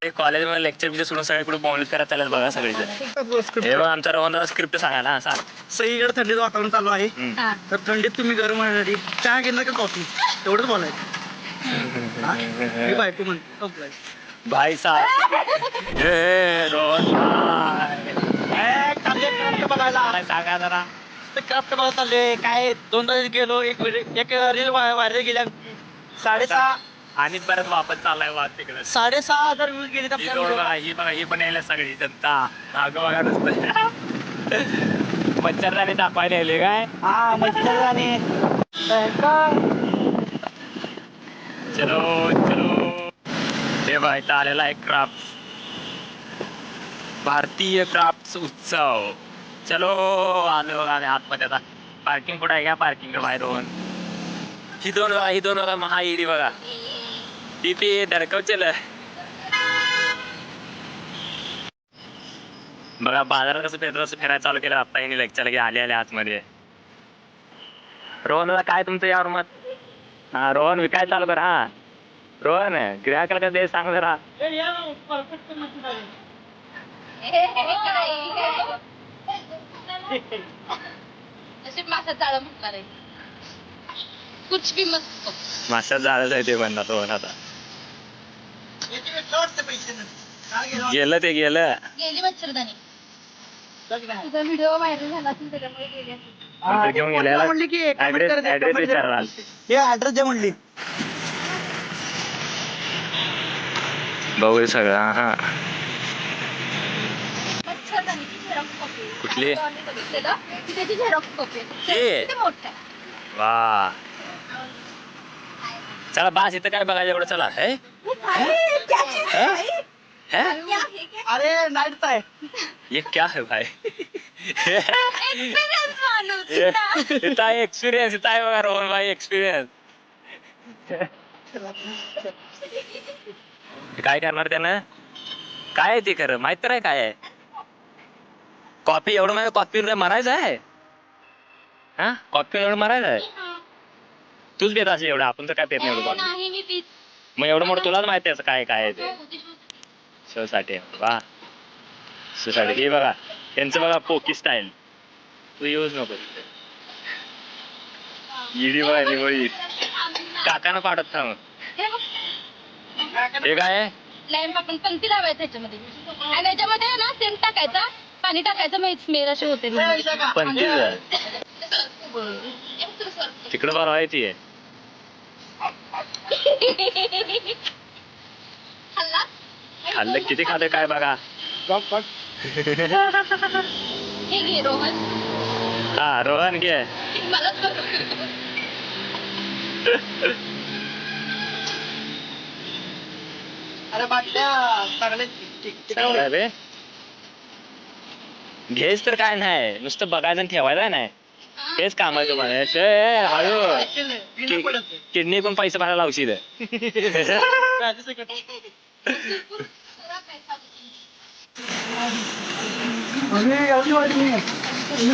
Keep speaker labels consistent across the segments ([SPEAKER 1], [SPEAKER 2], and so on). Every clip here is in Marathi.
[SPEAKER 1] कॉलेजमध्ये लेक्चर बिक्चर सोडून सगळीकडे बॉम्बलेट करत चालत बघा सगळीचं. हे बघा आमचा रोहन स्क्रिप्ट सांगायला हा सांग.
[SPEAKER 2] सगळीकडे थंडीचं वातावरण चालू आहे. तर थंडीत तुम्ही गरम होण्यासाठी चहा घेणार का कॉफी एवढंच बोलायचं. मी बायको म्हणतो
[SPEAKER 1] भाई साहेब हे रोहन
[SPEAKER 2] बघायला
[SPEAKER 1] सांगा जरा.
[SPEAKER 2] ते क्राफ्ट बघायला चालले काय 2 तास गेलो एक रील व्हायरल गेल्या 6.5
[SPEAKER 1] आणि परत वापस चाललाय वाद तिकडे.
[SPEAKER 2] 6,500 व्ह्यूज गेले
[SPEAKER 1] ही बघा ही पण यायला सगळी जनता मागं बघा नुसतं. मच्छरदाणी दाखवायला यायले काय.
[SPEAKER 2] हा मच्छरदाणी
[SPEAKER 1] चलो चलो. हे बघा इथं आलेला आहे क्राफ्ट भारतीय क्राफ्ट उत्सव. चलो आलो बघा आम्ही आतमध्ये आता. पार्किंग कुठं आहे का पार्किंग बाहेर होऊन ही दोन बघा महाईडी बघा ती धडकवचल बघा. बाजारात कसं फिरायला चालू केलं आता यांनी लेक्चर आले आतमध्ये. रोहन काय तुमचं यावर मत. हा रोहन विकाय चालू कर. हा रोहन ग्राहकाला का दे सांग जरा. मासा जाळच आहे ते म्हणणार रोहन आता. गेलं ते गेलं.
[SPEAKER 3] गेली मच्छरदाणी. तुझा व्हिडिओ व्हायरल झाला असेल त्याच्यामुळे गेली.
[SPEAKER 1] घेऊन गेलेला
[SPEAKER 2] म्हणली की
[SPEAKER 1] ऍड्रेस विचारला.
[SPEAKER 2] हे ऍड्रेस द्या म्हणली.
[SPEAKER 1] बघू सगळं. हा
[SPEAKER 3] मच्छरदाणीची झेरॉक्स कॉपी.
[SPEAKER 1] कुठली?
[SPEAKER 3] त्याची झेरॉक्स कॉपी. किती मोठं आहे.
[SPEAKER 1] वा चला बास इथं काय बघायचं एवढं. चला हे
[SPEAKER 2] अरे नाईट आहे.
[SPEAKER 1] ये क्या है भाई.
[SPEAKER 3] एक्सपिरियन्स माणूस.
[SPEAKER 1] इथं आहे एक्सपिरियन्स. इथं आहे बघा रोहन भाई एक्सपिरियन्स. काय करणार त्यानं. काय आहे ते खरं माहित तर आहे काय आहे. कॉफी एवढं माझ्या कॉफी मरायचं आहे. हा कॉफी एवढं मरायचं आहे. तूच पेत असेल एवढं. आपण तर काय पेत नाही एवढं कॉफी.
[SPEAKER 3] नाही मी पीत.
[SPEAKER 1] मग एवढं मोठं तुलाच माहिती आहे काय काय आहे ते. शो साठी वा शो साठी. हे बघा त्यांचं बघा पोकी स्टाईल. तू यूज नको. इडी बघा निवळी काकानं पाडत थांब. हे काय
[SPEAKER 3] लॅम्प आपण पंक्ती लावायचं त्याच्यामध्ये आणि त्याच्यामध्ये ना सेंट टाकायचा पाणी टाकायचं मग स्मेल असे होते.
[SPEAKER 1] पण तिकडं बरं आहे ती. खाल्लं किती खाल्लं काय बघा.
[SPEAKER 3] हे घे रोहन.
[SPEAKER 1] हा रोहन घे.
[SPEAKER 3] मलाच बघ.
[SPEAKER 2] अरे बाटल्या
[SPEAKER 1] चांगलं बे. घ्यायच तर काय नाही नुसतं बघायचं आणि ठेवायचं नाही. तेच कामाचं म्हणायचं. हळू किडनी पण पैसे भरायला लावशील.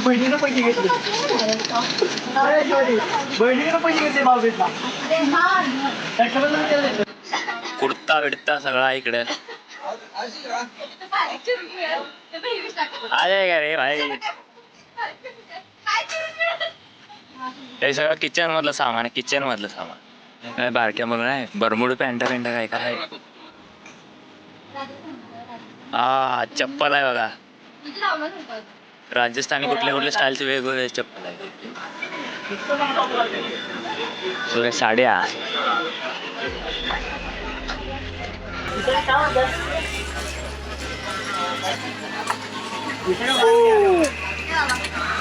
[SPEAKER 2] बहिणीनं पैसे घेतले. बहिणीनं पैसे घेतले भाऊबीजला.
[SPEAKER 1] कुर्ता बिडता सगळा इकडे. अरे का रे भाई. हे सगळं किचन मधलं सामान. किचन मधलं सामान काय बारक्या मग नाही. बरमुड पॅन्टा काय काय. हा चप्पल आहे बघा. राजस्थानी कुठल्या स्टाईलचे वेगवेगळे चप्पल आहे. सगळ्या साड्या.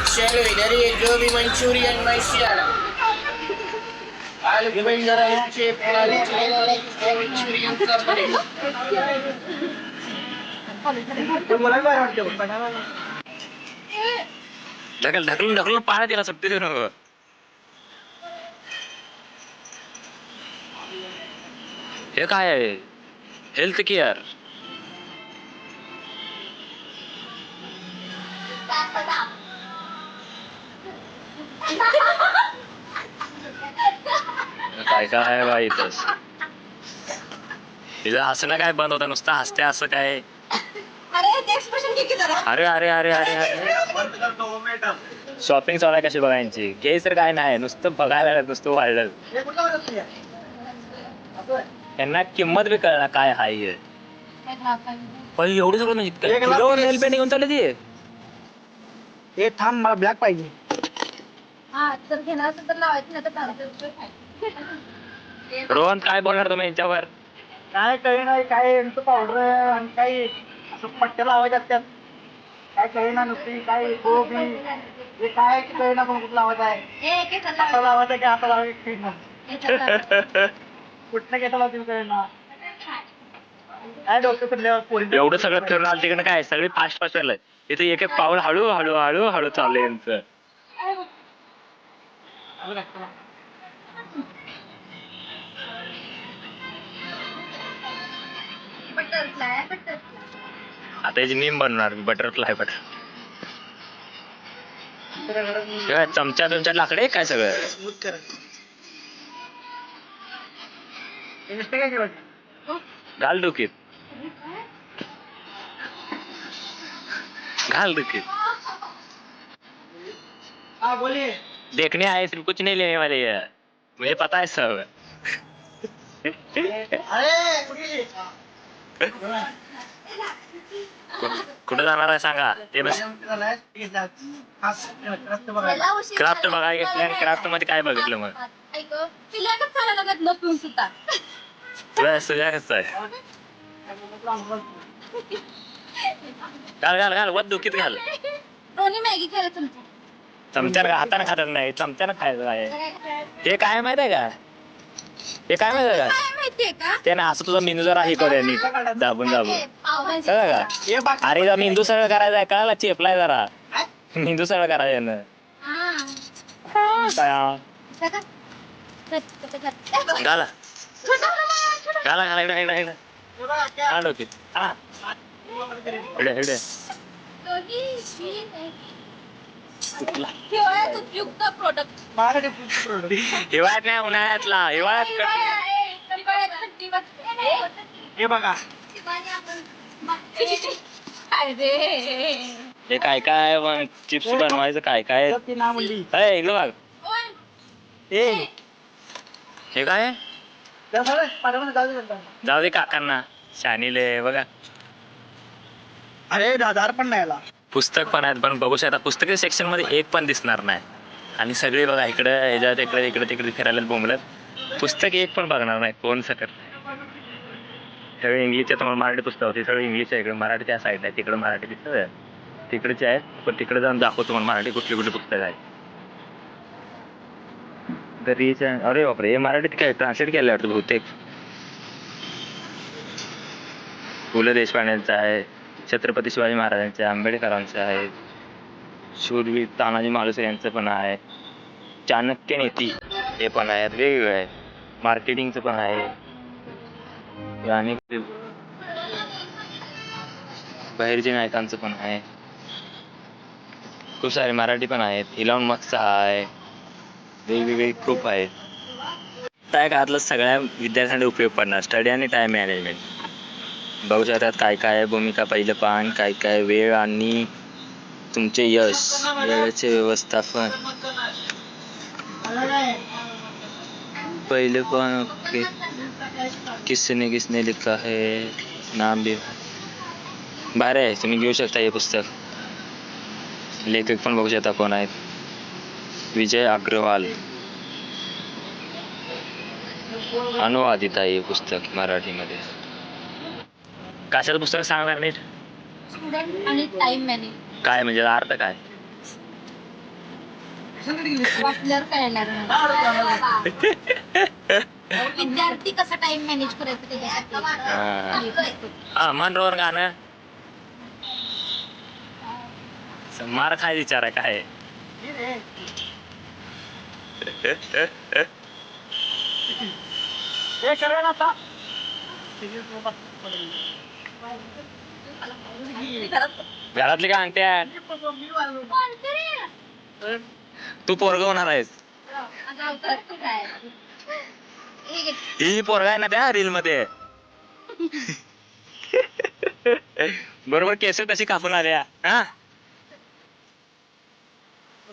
[SPEAKER 4] चलो इधर ये गोभी मंचूरियन मसाला आलू गोभी जरा चिप मंचूरियन सब
[SPEAKER 1] ढकलून पाहा त्याला सुट्टी देऊ नको. हे काय आहे हेल्थ केअर. काय काय आहे बाई इथं. तिचं हसणं काय बंद होतं, नुसतं हसते असं काय.
[SPEAKER 3] अरे ते एक्सप्रेशन घे की जरा.
[SPEAKER 1] अरे अरे अरे अरे अरे शॉपिंग चालू आहे कशी बघायची, घे तर काय नाही, नुसतं बघायला नुसतं वाढलं. त्यांना किंमत बी कळणार काय हाय. पण एवढं सगळं म्हणजे किलो नेल पेंट घेऊन चालले ती.
[SPEAKER 2] हे थांब मला ब्लॅक पाहिजे.
[SPEAKER 3] हा जर घेणार असेल तर लावायचं नाही तर ₹400 खायचं.
[SPEAKER 1] रोहन काय बोलणार तुम्ही यांच्यावर.
[SPEAKER 2] काय कळी नाही काय यांचं पावडर आणि काय असं पट्ट्या लावायच्या असतात. काय कळी ना नुसती काय गोबी हे काय कळी ना कोण कुठं लावायचं आहे. हाता लावायचं की हाता लावायचं कळी ना. कुठनं घेता लावतील कळी ना. काय डोकं फिरल्यावर पोरी
[SPEAKER 1] एवढं सगळं फिरून आलं तिकडे काय सगळे फास्ट फास्ट चाललंय. इथे एक एक पाऊल हळू हळू हळू हळू चाललंय यांचं. आता याची मीम बनवणार बटरफ्लाय चमचा तुमच्या लाकडे काय सगळं.
[SPEAKER 2] स्मूथ करा. हे नुसतं काय करायचं?
[SPEAKER 1] घाल डोकीत घाल डोकीत.
[SPEAKER 2] हा बोलिये.
[SPEAKER 1] देखने आए सिर्फ कुछ नहीं लेने वाले है, मुझे पता है सब.
[SPEAKER 2] अरे कुठे
[SPEAKER 1] कुठं जाणार आहे सांगा ते बस. क्राफ्ट बघायला घेतलं, क्राफ्ट मध्ये काय बघितलं मग.
[SPEAKER 3] ऐक तिला का चालायला लागत न पिऊन सुद्धा.
[SPEAKER 1] तुला तुझ्या कसं आहे. घाल घाल घाल वर डोकीत घाल.
[SPEAKER 3] दोन्ही मॅगी केलं तुमचं.
[SPEAKER 1] चमच्यानं हाताने खात नाही, चमच्यानं खायचं आहे. हे काय माहित आहे का, हे काय माहित आहे का,
[SPEAKER 3] काय माहितीये का
[SPEAKER 1] ते ना असं तुझा मेंदू जरा हे करूया नीट दाबून दाबून
[SPEAKER 3] पावभाजी.
[SPEAKER 1] कळलं का.
[SPEAKER 2] हे बाकी
[SPEAKER 1] अरे जरा मेंदू सरळ करायचा आहे, कळाला चेपलाय जरा मेंदू सरळ करायचा ना.
[SPEAKER 3] हा.
[SPEAKER 1] काय
[SPEAKER 3] सगळं.
[SPEAKER 1] घाला घाला घाला इकडे इकडे इकडे घाल डोकीत. हा इकडे इकडे
[SPEAKER 3] दोन्ही मी नाही.
[SPEAKER 1] कुठला
[SPEAKER 3] हिवाळ्यात उपयुक्त प्रोडक्ट.
[SPEAKER 2] माझ्याकडे product.
[SPEAKER 1] हिवाळ्यात नाही उन्हाळ्यातला हिवाळ्यात
[SPEAKER 2] हे बघा
[SPEAKER 3] अरे
[SPEAKER 1] हे काय काय मग चिप्स बनवायचं काय काय.
[SPEAKER 2] ती ना म्हणली
[SPEAKER 1] हे इकडे बघ
[SPEAKER 2] ए
[SPEAKER 1] हे काय
[SPEAKER 2] त्या झालं पाण्यामध्ये जाऊ दे नंतर.
[SPEAKER 1] जाऊ दे काकांना शानीले बघा.
[SPEAKER 2] अरे दादार पण नाही आला.
[SPEAKER 1] पुस्तक पण आहेत पण बघू शकता पुस्तकी सेक्शन मध्ये एक पण दिसणार नाही. आणि सगळे बघा इकडे ह्याच्यात इकडे इकडे तिकडे फिरायला बोंबलत, पुस्तक एक पण बघणार नाही कोण सकत. सगळे इंग्लिशचे तुम्हाला मराठी पुस्तक होती, सगळे इंग्लिश आहे. इकडे मराठी त्या साईड आहे, तिकडे मराठी दिसत तिकडेचे आहेत. पण तिकडे जाऊन दाखवतो तुम्हाला मराठी कुठली कुठली पुस्तक आहेत. तरीच अरे बापरे हे मराठीत काय ट्रान्सलेट केलं वाटतं बहुतेक. पु ल देशपांडेंचं आहे, छत्रपती शिवाजी महाराजांचे, आंबेडकरांचं आहे, शूरवीर तानाजी मालुसरे यांचं पण आहे, चाणक्य नीती हे पण आहेत, वेगवेगळे आहे. मार्केटिंगचं पण आहे आणि बहिर्जी नायकांचं पण आहे. खूप सारे मराठी पण आहेत. इलॉन मस्कचा आहे, वेगवेगळे खूप आहेत. काय काळातलं सगळ्या विद्यार्थ्यांना उपयोग पडणार स्टडी आणि टाइम मॅनेजमेंट. बघू शकतात काय काय आहे भूमिका, पहिलं पान काय काय, वेळ आणि तुमचे यश, वेळेचे व्यवस्थापन. पहिले पान ओके, किसने लिखा है, नाम भी भारी आहे, तुम्ही घेऊ शकता हे पुस्तक. लेखक पण बघू शकता कोण आहेत, विजय अग्रवाल. अनुवादित आहे हे पुस्तक मराठीमध्ये. कशाचं पुस्तक सांगणार नीट.
[SPEAKER 3] स्टुडंट आणि टाइम मॅनेज.
[SPEAKER 1] काय म्हणजे अर्थ काय.
[SPEAKER 3] वाचल्यावर कळणार विद्यार्थी कसा टाइम मॅनेज करायचं त्याच्यासाठी.
[SPEAKER 1] हा मनरोवर गाणं मार खाय विचार आहे काय.
[SPEAKER 2] हे करा ना आता.
[SPEAKER 1] घरातली काय आणते, तू पोरग होणार आहेस. ही पोरगा आहे ना त्या रील मध्ये. बरोबर केस कशी कापून आल्या हा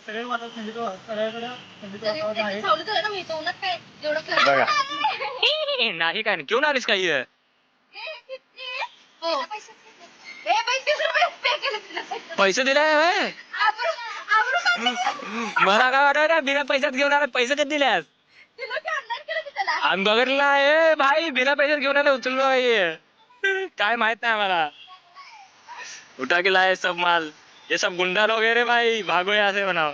[SPEAKER 2] सगळे मला थंडीचं सगळ्याकडे थंडीचं वातावरण आहे.
[SPEAKER 3] सावलीत राहायला मी इथं उन्हात काय एवढं काय?
[SPEAKER 1] बघा नाही काय नाही घेऊन आलीस काही
[SPEAKER 3] हो. ए, 35 रुपये पे केले तिला.
[SPEAKER 1] पैसे दिले होय?
[SPEAKER 3] आबरू काढली.
[SPEAKER 1] मला काय वाटत बिना पैशात घेऊन आला पैसे कधी दिल्यास
[SPEAKER 3] तिला काय अन्याय केलं की त्याला?
[SPEAKER 1] आणि बघितला ए भाई बिना पैशात घेऊन आले उचललो भाई काय माहित नाही मला उठा के लाए सब माल ये सब गुंडा लोग है रे भाई भागो यहाँ से बनाओ